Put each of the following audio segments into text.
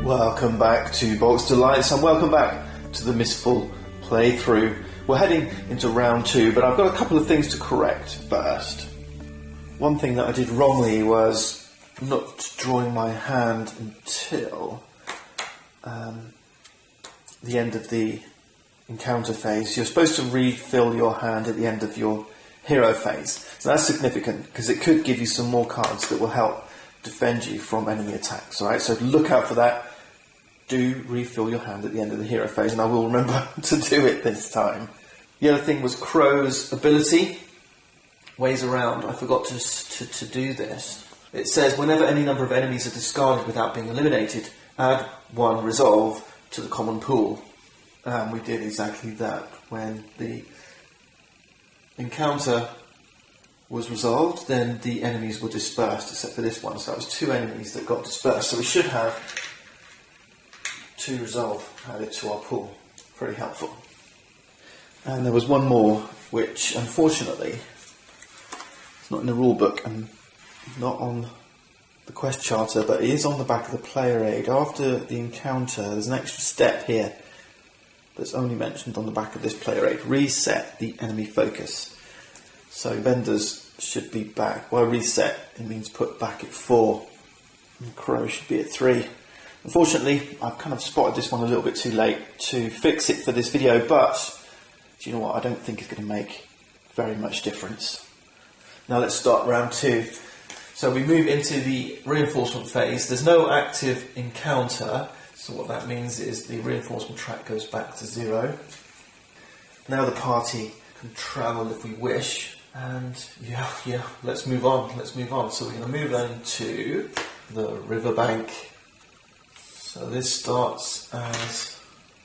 Welcome back to Box Delights and welcome back to the Mistfall playthrough. We're heading into round 2, but I've got a couple of things to correct first. One thing that I did wrongly was not drawing my hand until the end of the encounter phase. You're supposed to refill your hand at the end of your hero phase. So that's significant because it could give you some more cards that will help defend you from enemy attacks. Alright, so look out for that. Do refill your hand at the end of the hero phase, and I will remember to do it this time. The other thing was Crow's ability. Ways around, I forgot to do this. It says whenever any number of enemies are discarded without being eliminated, add 1 resolve to the common pool. We did exactly that when the encounter was resolved, then the enemies were dispersed, except for this one. So that was 2 enemies that got dispersed. So we should have 2 resolve added to our pool. Very helpful. And there was one more, which unfortunately, it's not in the rule book and not on the quest charter, but it is on the back of the player aid. After the encounter, there's an extra step here that's only mentioned on the back of this player aid. Reset the enemy focus. So vendors should be back. Well, reset, it means put back at 4. And Crow should be at 3. Unfortunately, I've kind of spotted this one a little bit too late to fix it for this video, but do you know what? I don't think it's going to make very much difference. Now let's start round 2. So we move into the reinforcement phase. There's no active encounter, so what that means is the reinforcement track goes back to 0. Now the party can travel if we wish. And yeah, let's move on. So we're going to move on to the riverbank. So this starts as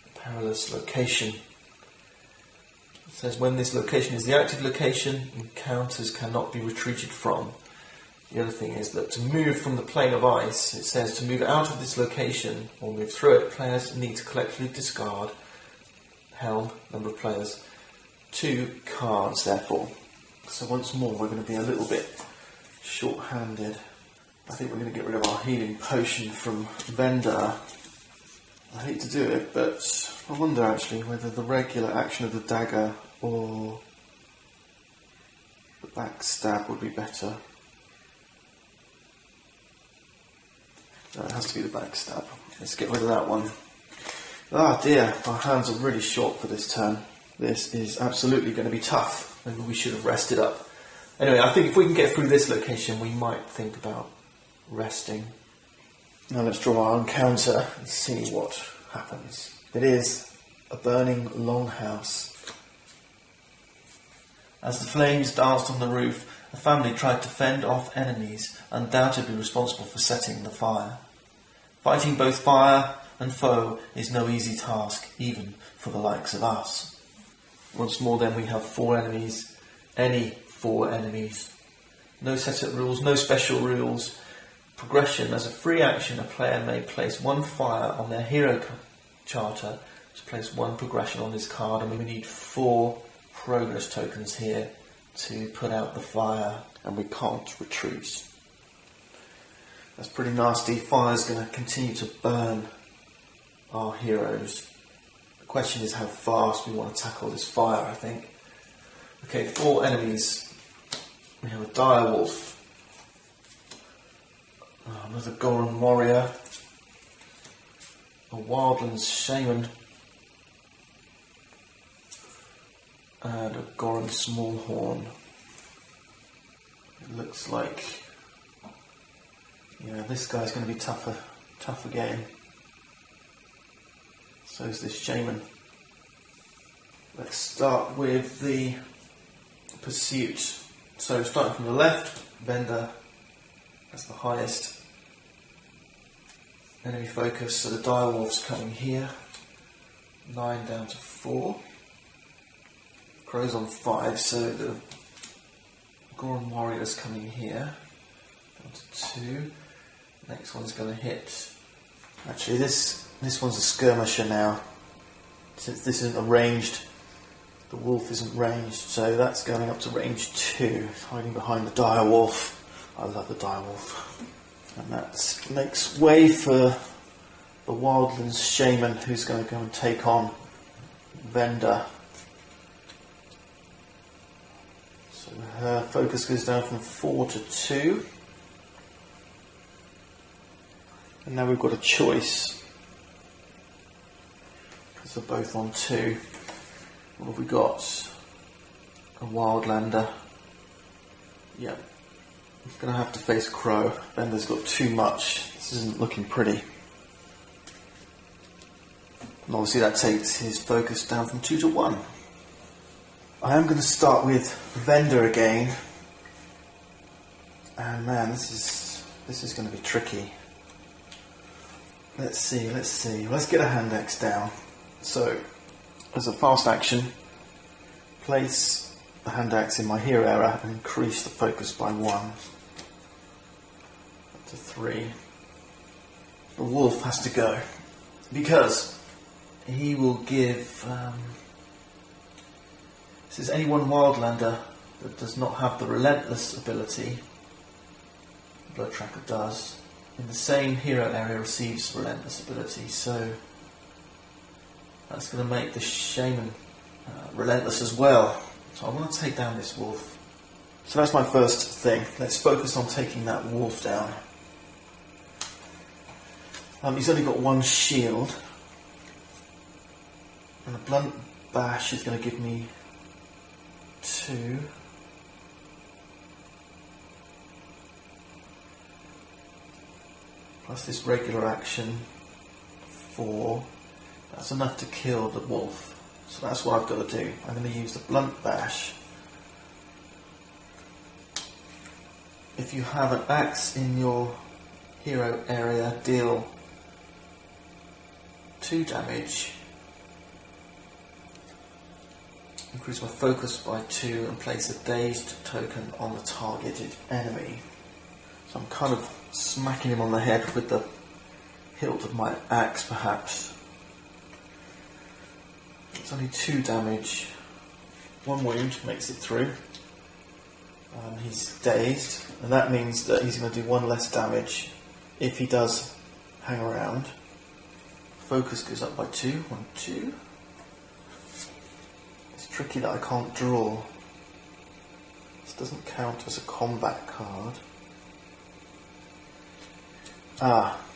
a perilous location. It says when this location is the active location, encounters cannot be retreated from. The other thing is that to move from the plane of ice, it says to move out of this location or move through it, players need to collectively discard helm, number of players, 2 cards therefore. So once more we're going to be a little bit short-handed. I think we're going to get rid of our healing potion from vendor. I hate to do it, but I wonder actually whether the regular action of the dagger or the backstab would be better. No, it has to be the backstab. Let's get rid of that one. Ah dear, our hands are really short for this turn. This is absolutely going to be tough. Maybe we should have rested up. Anyway, I think if we can get through this location, we might think about resting. Now let's draw our encounter and see what happens. It is a burning longhouse. As the flames danced on the roof, a family tried to fend off enemies undoubtedly responsible for setting the fire. Fighting both fire and foe is no easy task, even for the likes of us. Once more then we have 4 enemies, any 4 enemies. No set-up rules, no special rules. Progression, as a free action a player may place 1 fire on their hero charter to place 1 progression on this card, and we need 4 progress tokens here to put out the fire, and we can't retreat. That's pretty nasty. Fire's going to continue to burn our heroes. The question is how fast we want to tackle this fire, I think. Okay, 4 enemies. We have a direwolf, another Goron warrior, a wildlands shaman, and a Goron smallhorn. It looks like, this guy's going to be tough again. So is this shaman. Let's start with the pursuit. So starting from the left, vendor, that's the highest enemy focus. So the direwolf's coming here, 9 down to 4. Crow's on 5, so the Goron warrior's coming here, down to 2. Next one's going to hit. Actually, this one's a skirmisher now. Since this isn't a ranged, the wolf isn't ranged, so that's going up to range 2. It's hiding behind the direwolf. I love the direwolf. And that makes way for the Wildlands Shaman who's going to go and take on Vendor. So her focus goes down from 4 to 2. And now we've got a choice, because they're both on 2. What have we got? A Wildlander. Yep. He's going to have to face Crow. Vendor's got too much. This isn't looking pretty. And obviously that takes his focus down from 2 to 1. I am going to start with Vendor again. And man, this is going to be tricky. Let's see. Let's get a hand axe down. So, as a fast action, place the hand axe in my hero area and increase the focus by 1. Up to 3. The wolf has to go, because he will give... this is any one Wildlander that does not have the Relentless ability. Blood Tracker does. In the same hero area receives Relentless ability, so that's going to make the Shaman Relentless as well. So I want to take down this wolf. So that's my first thing. Let's focus on taking that wolf down. He's only got 1 shield, and a blunt bash is going to give me 2. Plus this regular action, 4. That's enough to kill the wolf. So that's what I've got to do. I'm going to use the blunt bash. If you have an axe in your hero area, deal 2 damage. Increase my focus by 2 and place a dazed token on the targeted enemy. So I'm kind of smacking him on the head with the hilt of my axe, perhaps. It's only 2 damage. 1 wound makes it through. He's dazed, and that means that he's going to do 1 less damage if he does hang around. Focus goes up by 2. 1, 2. It's tricky that I can't draw. This doesn't count as a combat card.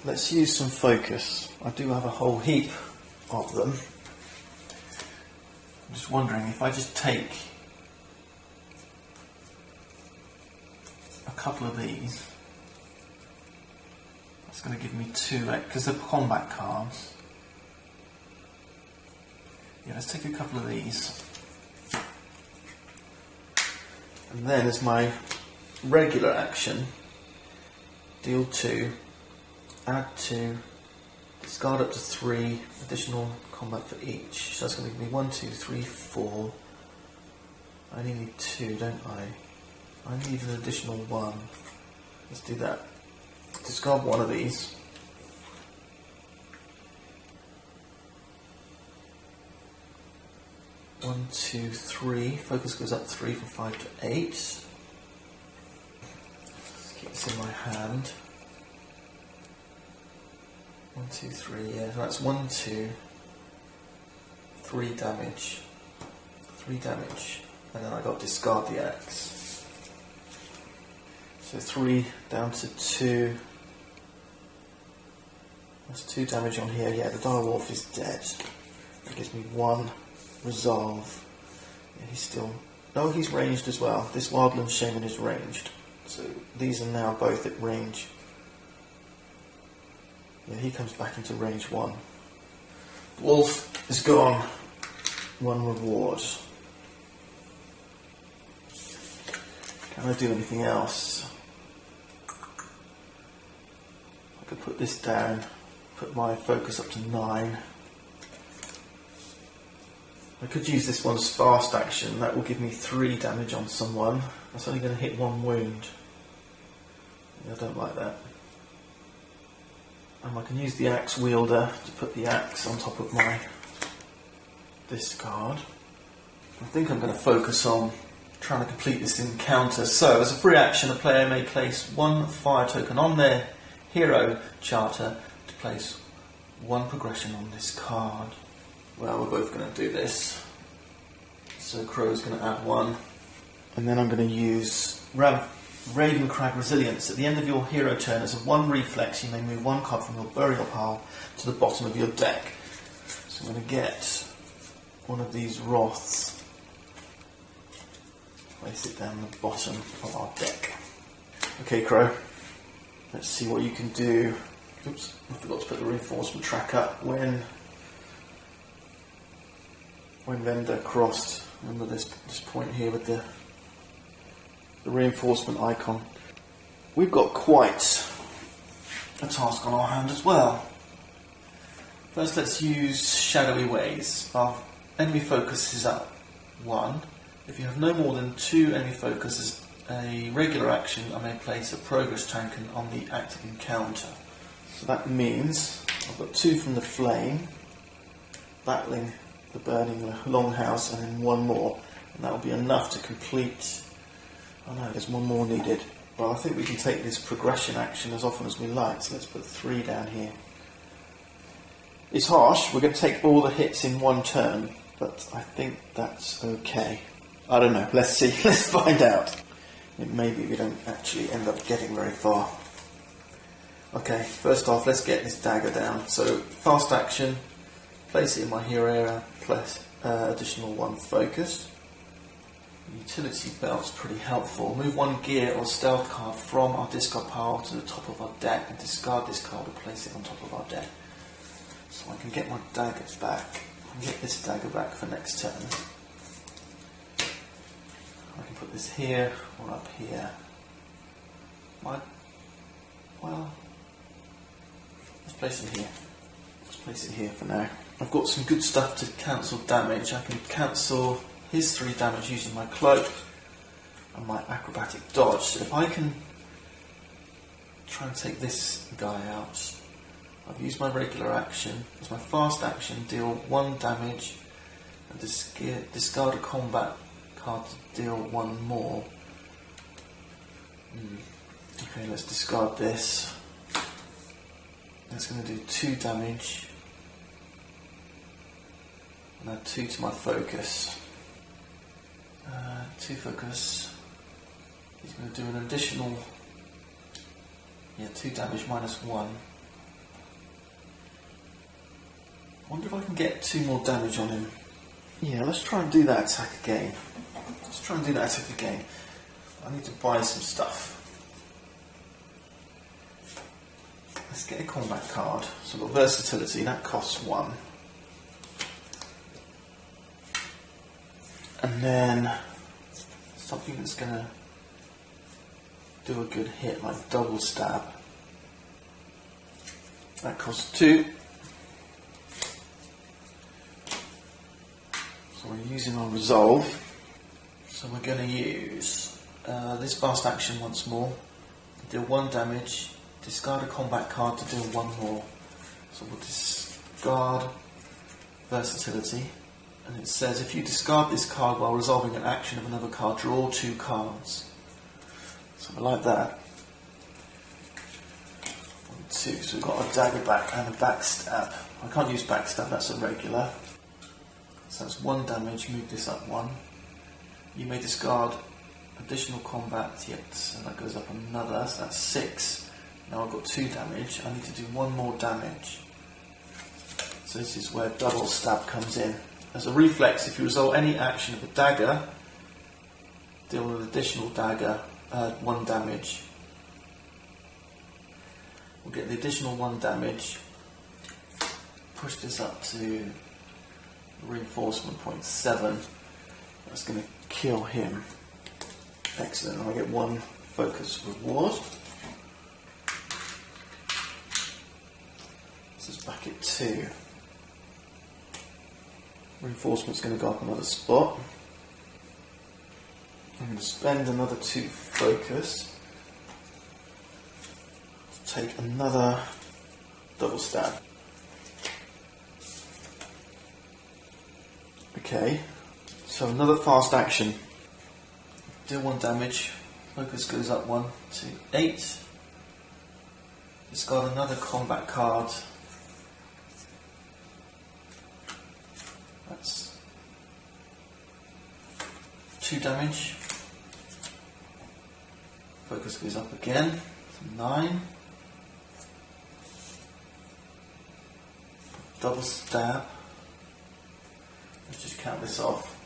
Let's use some focus. I do have a whole heap of them. I'm just wondering if I just take a couple of these, that's going to give me 2, because they're combat cards. Yeah, let's take a couple of these. And then as my regular action, deal 2, add 2, discard up to 3, additional combat for each. So that's going to give me 1, 2, 3, 4. I only need 2, don't I? I need an additional 1. Let's do that. Discard 1 of these. One, 2, 3. Focus goes up 3 from 5 to 8. Let's keep this in my hand. 1, 2, 3, yeah, so that's 1, 2, 3 damage. 3 damage. And then I got discard the axe. So 3 down to 2. That's 2 damage on here. Yeah, the dire wolf is dead. That gives me 1 resolve. Yeah, he's still... No, he's ranged as well. This Wildlands Shaman is ranged. So these are now both at range. Yeah, he comes back into range 1. Wolf is gone. 1 reward. Can I do anything else? I could put this down, put my focus up to 9. I could use this one as fast action. That will give me 3 damage on someone. That's only going to hit 1 wound. Yeah, I don't like that. I can use the axe wielder to put the axe on top of my discard. I think I'm going to focus on trying to complete this encounter. So, as a free action, a player may place 1 fire token on their hero charter to place one progression on this card. Well, we're both going to do this. So Crow's going to add one. And then I'm going to use Ravencrag Resilience. At the end of your hero turn, as a one reflex, you may move one card from your burial pile to the bottom of your deck. So I'm going to get one of these Wraths, place it down the bottom of our deck. Okay, Crow, let's see what you can do. Oops, I forgot to put the reinforcement track up when Vendor crossed. Remember this point here with the reinforcement icon. We've got quite a task on our hand as well. First, let's use Shadowy Ways. Our enemy focus is at 1. If you have no more than 2 enemy focuses, a regular action, I may place a progress token on the active encounter. So that means I've got 2 from the flame, battling the burning longhouse, and then 1 more, and that will be enough to complete. Oh no, there's 1 more needed. Well, I think we can take this progression action as often as we like, so let's put 3 down here. It's harsh, we're going to take all the hits in 1 turn, but I think that's okay. I don't know, let's see, let's find out. Maybe we don't actually end up getting very far. Okay, first off, let's get this dagger down. So, fast action, place it in my hero area, plus additional 1 focus. Utility belt's pretty helpful. Move 1 gear or stealth card from our discard pile to the top of our deck and discard this card and place it on top of our deck. So I can get my daggers back. I can get this dagger back for next turn. I can put this here or up here. Well, let's place it here. Let's place it here for now. I've got some good stuff to cancel damage. I can cancel his 3 damage using my cloak and my acrobatic dodge. So if I can try and take this guy out, I've used my regular action. As my fast action, deal 1 damage and discard a combat card to deal 1 more. Okay, let's discard this. That's going to do 2 damage. And add 2 to my focus. 2 focus. He's going to do an additional 2 damage minus 1. I wonder if I can get 2 more damage on him. Yeah, let's try and do that attack again. I need to buy some stuff. Let's get a combat card. So we've got versatility, that costs 1. And then something that's going to do a good hit, like double stab. That costs 2. So we're using our resolve. So we're going to use this fast action once more. Deal 1 damage. Discard a combat card to deal 1 more. So we'll discard versatility. And it says if you discard this card while resolving an action of another card, draw 2 cards. So I like that. 1, 2. So we've got a dagger back and a backstab. I can't use backstab, that's a regular. So that's 1 damage, move this up 1. You may discard additional combat, so that goes up another, so that's 6. Now I've got 2 damage, I need to do 1 more damage. So this is where double stab comes in. As a reflex, if you resolve any action of a dagger, deal with an additional dagger, 1 damage. We'll get the additional 1 damage, push this up to reinforcement point 7. That's going to kill him. Excellent, and I get 1 focus reward. This is back at 2. Reinforcement's going to go up another spot. I'm going to spend another 2 focus to take another double stab. Okay, so another fast action. Deal 1 damage, focus goes up 1 to 8. Discard another combat card 2 damage. Focus goes up again, so 9. Double stab. Let's just count this off.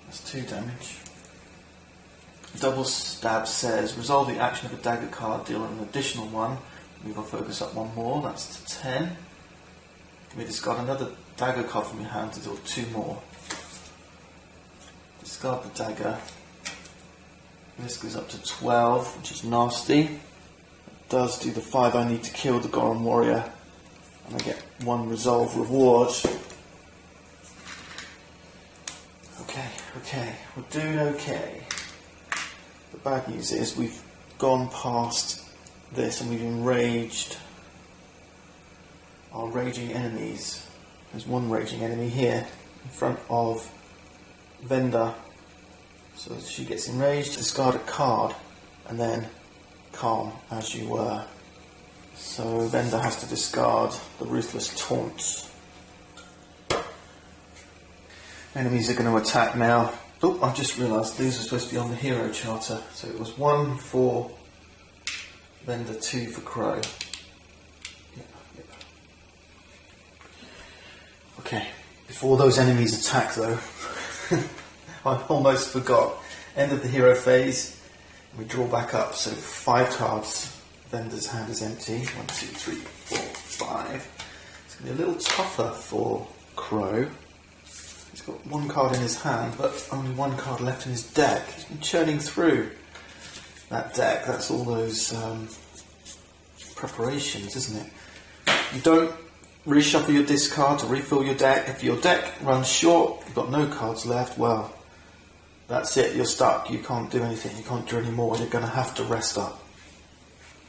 That's 2 damage. Double stab says, resolve the action of a dagger card, deal an additional 1. Move our focus up 1 more, that's to 10. Can we discard another dagger card from your hand to deal 2 more? Discard the dagger. This goes up to 12, which is nasty. It does do the 5 I need to kill the Goron warrior, and I get 1 resolve reward. Okay, we're doing okay. The bad news is we've gone past this and we've enraged our raging enemies. There's 1 raging enemy here in front of Venda. So she gets enraged, discard a card, and then calm as you were. So Venda has to discard the Ruthless Taunt. Enemies are going to attack now. Oh, I've just realised these are supposed to be on the hero charter. So it was 1 for Venda, 2 for Crow. Yep. Okay, before those enemies attack though, I almost forgot. End of the hero phase, we draw back up, so 5 cards. Venda's hand is empty. 1, 2, 3, 4, 5. It's going to be a little tougher for Crow. He's got 1 card in his hand, but only 1 card left in his deck. He's been churning through that deck. That's all those preparations, isn't it? You don't reshuffle your discard to refill your deck. If your deck runs short, you've got no cards left, well, that's it, you're stuck. You can't do anything, you can't do any more. You're going to have to rest up.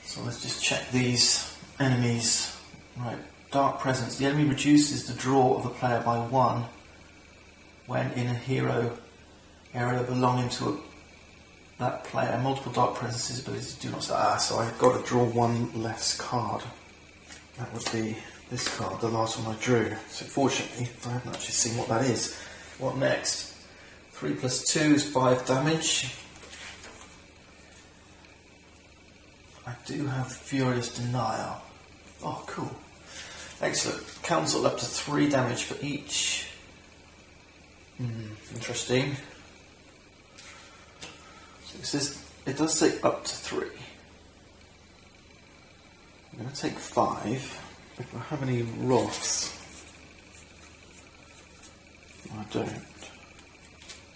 So let's just check these enemies. Right, Dark Presence. The enemy reduces the draw of a player by 1 when in a hero area belonging to that player. Multiple Dark Presence's abilities do not start. So I've got to draw 1 less card. That would be this card, the last one I drew. So fortunately, I haven't actually seen what that is. What next? 3 plus 2 is 5 damage. I do have Furious Denial. Oh, cool. Excellent. Cancel up to 3 damage for each. Interesting. So it says, it does say up to 3. I'm going to take 5. If I have any Wraths. I don't.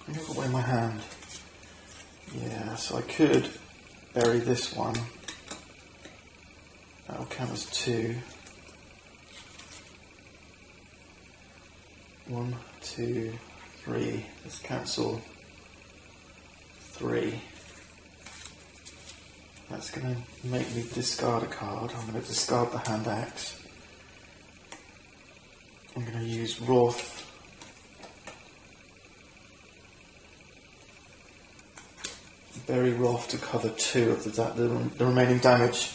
I have it away in my hand. Yeah, so I could bury this one. That'll count as 2. 1, 2, 3. Let's cancel 3. That's going to make me discard a card. I'm going to discard the hand axe. I'm going to use Wrath. Bury Wrath to cover 2 of the remaining damage.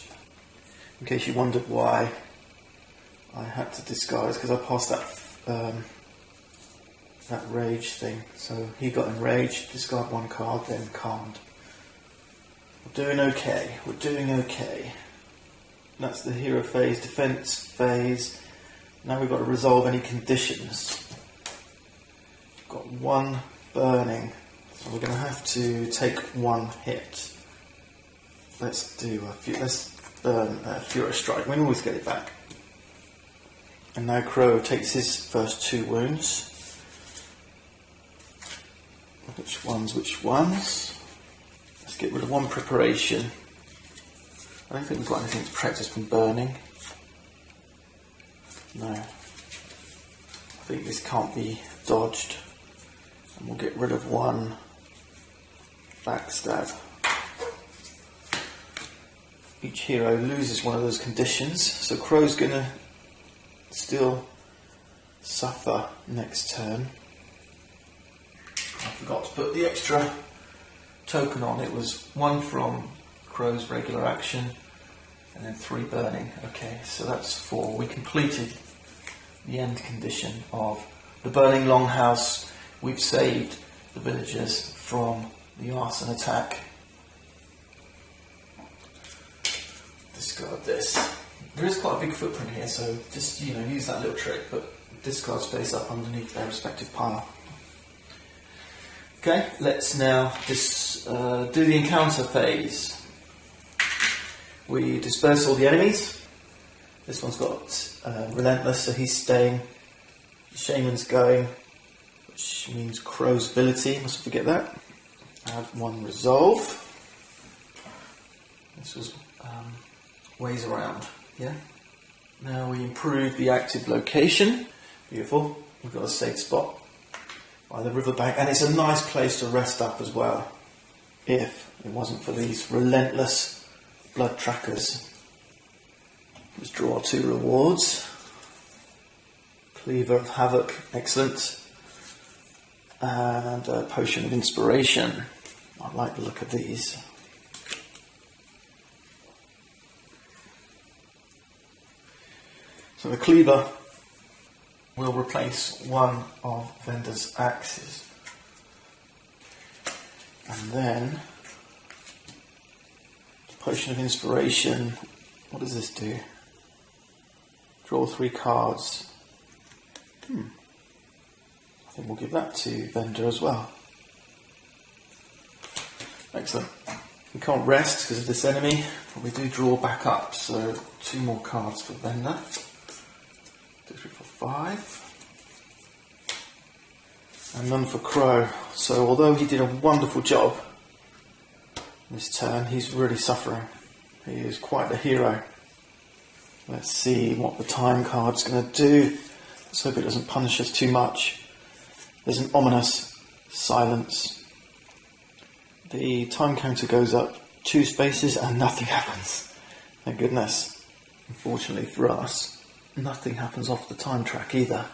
In case you wondered why I had to disguise, because I passed that rage thing. So he got enraged, discard 1 card, then calmed. We're doing okay. We're doing okay. That's the hero phase, defense phase. Now we've got to resolve any conditions. We've got 1 burning. So we're going to have to take 1 hit. Let's burn Furious Strike. We can always get it back. And now Crow takes his first 2 wounds. Which ones? Let's get rid of 1 preparation. I don't think we've got anything to protect us from burning. No. I think this can't be dodged. And we'll get rid of 1 backstab. Each hero loses one of those conditions, so Crow's going to still suffer next turn. I forgot to put the extra token on. It was 1 from Crow's regular action and then 3 burning. Okay, so that's 4. We completed the end condition of the Burning Longhouse. We've saved the villagers from the arson attack. Discard this. There is quite a big footprint here, so just use that little trick, but discards face up underneath their respective pile. Okay, let's now do the encounter phase. We disperse all the enemies. This one's got Relentless, so he's staying. The Shaman's going, which means Crow's ability, mustn't forget that. Add 1 Resolve. This was ways around, yeah? Now we improve the active location. Beautiful. We've got a safe spot by the riverbank, and it's a nice place to rest up as well, if it wasn't for these relentless blood trackers. Let's draw 2 rewards. Cleaver of Havoc, excellent. And a Potion of Inspiration. I like the look of these. So the Cleaver will replace one of Vender's axes. And then the Potion of Inspiration, what does this do? Draw 3 cards. I think we'll give that to Vender as well. Excellent. We can't rest because of this enemy, but we do draw back up, so 2 more cards for Vender. 2, 3, 4, 5. And none for Crow. So although he did a wonderful job this turn, he's really suffering. He is quite the hero. Let's see what the time card's going to do. Let's hope it doesn't punish us too much. There's an ominous silence. The time counter goes up 2 spaces and nothing happens. Thank goodness. Unfortunately for us, nothing happens off the time track either.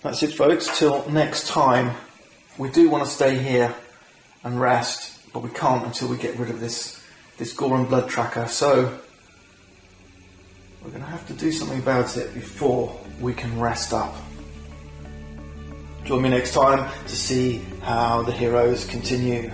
That's it, folks. Till next time. We do want to stay here and rest, but we can't until we get rid of this gore and blood tracker. So we're going to have to do something about it before we can rest up. Join me next time to see how the heroes continue.